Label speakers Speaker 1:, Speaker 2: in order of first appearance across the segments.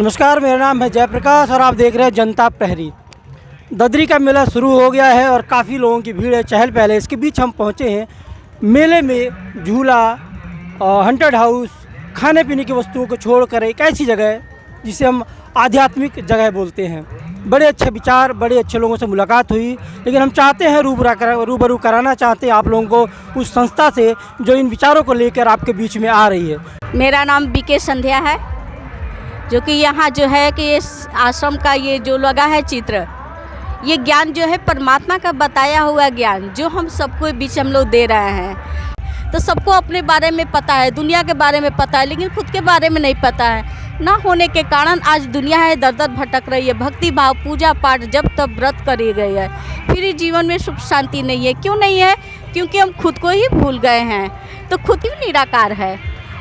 Speaker 1: नमस्कार, मेरा नाम है जयप्रकाश और आप देख रहे हैं जनता प्रहरी। ददरी का मेला शुरू हो गया है और काफ़ी लोगों की भीड़ है, चहल पहल है। इसके बीच हम पहुंचे हैं मेले में। झूला, हंटेड हाउस, खाने पीने की वस्तुओं को छोड़कर एक ऐसी जगह है जिसे हम आध्यात्मिक जगह बोलते हैं। बड़े अच्छे विचार, बड़े अच्छे लोगों से मुलाकात हुई, लेकिन हम चाहते हैं रूबरू कराना चाहते हैं आप लोगों को उस संस्था से जो इन विचारों को लेकर आपके बीच में आ रही है।
Speaker 2: मेरा नाम बीके संध्या है, जो कि यहाँ जो है कि इस आश्रम का ये जो लगा है चित्र, ये ज्ञान जो है परमात्मा का बताया हुआ ज्ञान जो हम सबको बीच हम लोग दे रहे हैं। तो सबको अपने बारे में पता है, दुनिया के बारे में पता है, लेकिन खुद के बारे में नहीं पता है। ना होने के कारण आज दुनिया है दर दर भटक रही है। भक्ति भाव, पूजा पाठ जब तब व्रत करी गई है, फिर ही जीवन में सुख शांति नहीं है। क्यों नहीं है? क्योंकि हम खुद को ही भूल गए हैं। तो खुद ही निराकार है,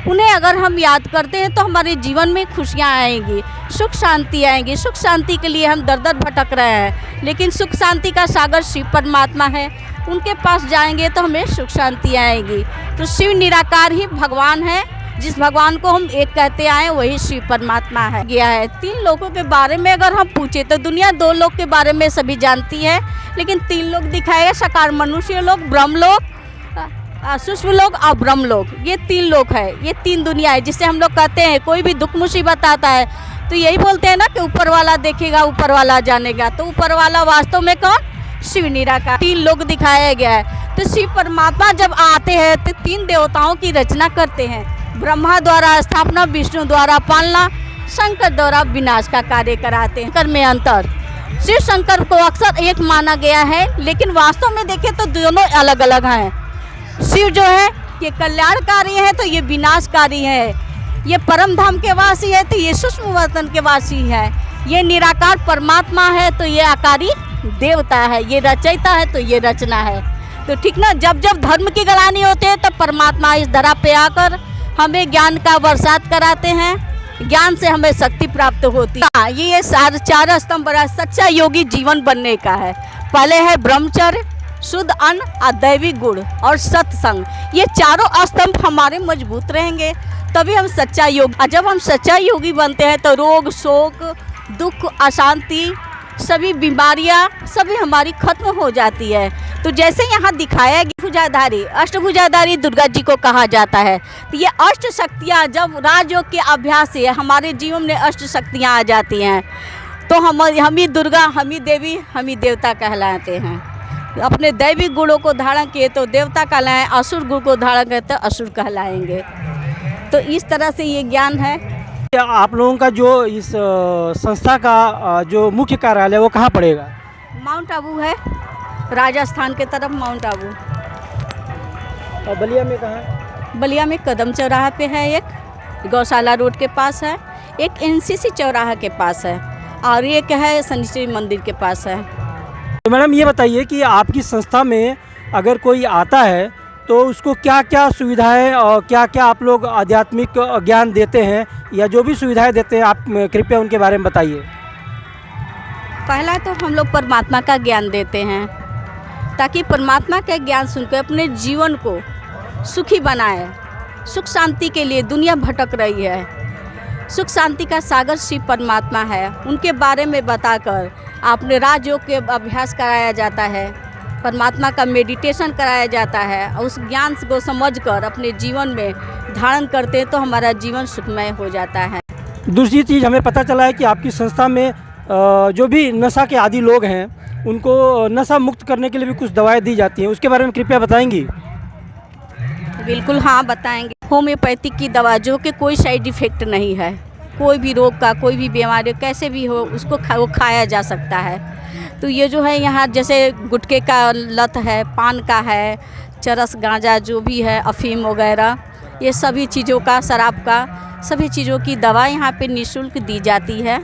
Speaker 2: उन्हें अगर हम याद करते हैं तो हमारे जीवन में खुशियाँ आएंगी, सुख शांति आएंगी। सुख शांति के लिए हम दर दर भटक रहे हैं, लेकिन सुख शांति का सागर शिव परमात्मा है, उनके पास जाएंगे तो हमें सुख शांति आएगी। तो शिव निराकार ही भगवान है, जिस भगवान को हम एक कहते आए वही शिव परमात्मा है। गया है 3 लोगों के बारे में अगर हम पूछे तो दुनिया 2 लोग के बारे में सभी जानती है, लेकिन 3 लोग दिखाएगा, साकार मनुष्य लोग, ब्रह्म लोग, सूक्ष्म लोग और ब्रह्म लोग। ये 3 लोग है, ये 3 दुनिया है जिससे हम लोग कहते हैं कोई भी दुख मुसीबत आता है तो यही बोलते हैं ना कि ऊपर वाला देखेगा, ऊपर वाला जानेगा। तो ऊपर वाला वास्तव में कौन? शिव निराकार। 3 लोग दिखाया गया है। तो शिव परमात्मा जब आते हैं तो 3 देवताओं की रचना करते हैं। ब्रह्मा द्वारा स्थापना, विष्णु द्वारा पालना, शंकर द्वारा विनाश का कार्य कराते हैं। शंकर में अंतर, शिव शंकर को अक्सर एक माना गया है, लेकिन वास्तव में देखें तो दोनों अलग अलग हैं। शिव जो है ये कल्याणकारी है तो ये विनाशकारी है। ये परम धाम के वासी है तो ये सूक्ष्म वतन के वासी है। ये निराकार परमात्मा है तो ये आकारी देवता है। ये रचयिता है तो ये रचना है। तो ठीक ना, जब जब धर्म की गलानी होती है तो परमात्मा इस धरा पे आकर हमें ज्ञान का बरसात कराते हैं। ज्ञान से हमें शक्ति प्राप्त होती है। ये 4 स्तंभ बड़ा सच्चा योगी जीवन बनने का है। पहले है ब्रह्मचर्य, शुद्ध अन्न और दैविक गुण और सत्संग। ये चारों स्तंभ हमारे मजबूत रहेंगे तभी हम सच्चा योगी। और जब हम सच्चा योगी बनते हैं तो रोग, शोक, दुख, अशांति, सभी बीमारियां सभी हमारी खत्म हो जाती है। तो जैसे यहाँ दिखाया गया भुजाधारी, अष्टभुजाधारी दुर्गा जी को कहा जाता है। तो ये अष्ट शक्तियाँ जब राजयोग के अभ्यास से हमारे जीवन में अष्ट शक्तियाँ आ जाती हैं तो हम ही दुर्गा, हम ही देवी, हम ही देवता कहलाते हैं। अपने दैविक गुणों को धारण किए तो देवता कहलाएं, असुर गुण को धारण किए तो असुर कहलाएंगे। तो इस तरह से ये ज्ञान है।
Speaker 1: आप लोगों का जो इस संस्था का जो मुख्य कार्यालय है वो कहाँ पड़ेगा?
Speaker 2: माउंट आबू है, राजस्थान के तरफ माउंट आबू।
Speaker 1: और बलिया में कहाँ?
Speaker 2: बलिया में कदम चौराहा पे है, एक गौशाला रोड के पास है, एक एनसीसी चौराहा के पास है, और एक है शनिश्चरी मंदिर के पास है।
Speaker 1: तो मैडम ये बताइए कि आपकी संस्था में अगर कोई आता है तो उसको क्या क्या सुविधाएं और क्या क्या आप लोग आध्यात्मिक ज्ञान देते हैं, या जो भी सुविधाएं देते हैं आप कृपया उनके बारे में बताइए।
Speaker 2: पहला तो हम लोग परमात्मा का ज्ञान देते हैं ताकि परमात्मा का ज्ञान सुनकर अपने जीवन को सुखी बनाए। सुख शांति के लिए दुनिया भटक रही है। सुख शांति का सागर शिव परमात्मा है, उनके बारे में बताकर आपने राजयोग के अभ्यास कराया जाता है, परमात्मा का मेडिटेशन कराया जाता है, और उस ज्ञान को समझकर अपने जीवन में धारण करते हैं तो हमारा जीवन सुखमय हो जाता है।
Speaker 1: दूसरी चीज़ हमें पता चला है कि आपकी संस्था में जो भी नशा के आदी लोग हैं उनको नशा मुक्त करने के लिए भी कुछ दवाएं दी जाती हैं, उसके बारे में कृपया बताएंगी?
Speaker 2: बिल्कुल हाँ, बताएंगे। होम्योपैथिक की दवा जो कि कोई साइड इफ़ेक्ट नहीं है, कोई भी रोग का, कोई भी बीमारी कैसे भी हो उसको वो खाया जा सकता है। तो ये जो है यहाँ जैसे गुटखे का लत है, पान का है, चरस, गांजा जो भी है, अफीम वगैरह, ये सभी चीज़ों का, शराब का, सभी चीज़ों की दवा यहाँ पे निःशुल्क दी जाती है।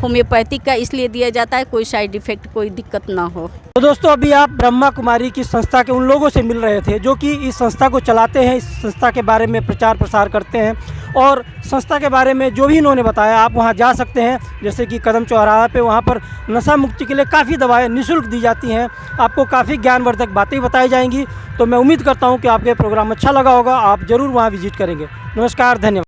Speaker 2: होम्योपैथिक का इसलिए दिया जाता है कोई साइड इफ़ेक्ट, कोई दिक्कत ना हो।
Speaker 1: तो दोस्तों अभी आप ब्रह्मा कुमारी की संस्था के उन लोगों से मिल रहे थे जो कि इस संस्था को चलाते हैं, इस संस्था के बारे में प्रचार प्रसार करते हैं, और संस्था के बारे में जो भी इन्होंने बताया आप वहां जा सकते हैं। जैसे कि कदम चौराहा पे वहां पर नशा मुक्ति के लिए काफ़ी दवाएं निःशुल्क दी जाती हैं, आपको काफ़ी ज्ञानवर्धक बातें बताई जाएंगी। तो मैं उम्मीद करता हूँ कि आपको प्रोग्राम अच्छा लगा होगा, आप ज़रूर वहाँ विजिट करेंगे। नमस्कार, धन्यवाद।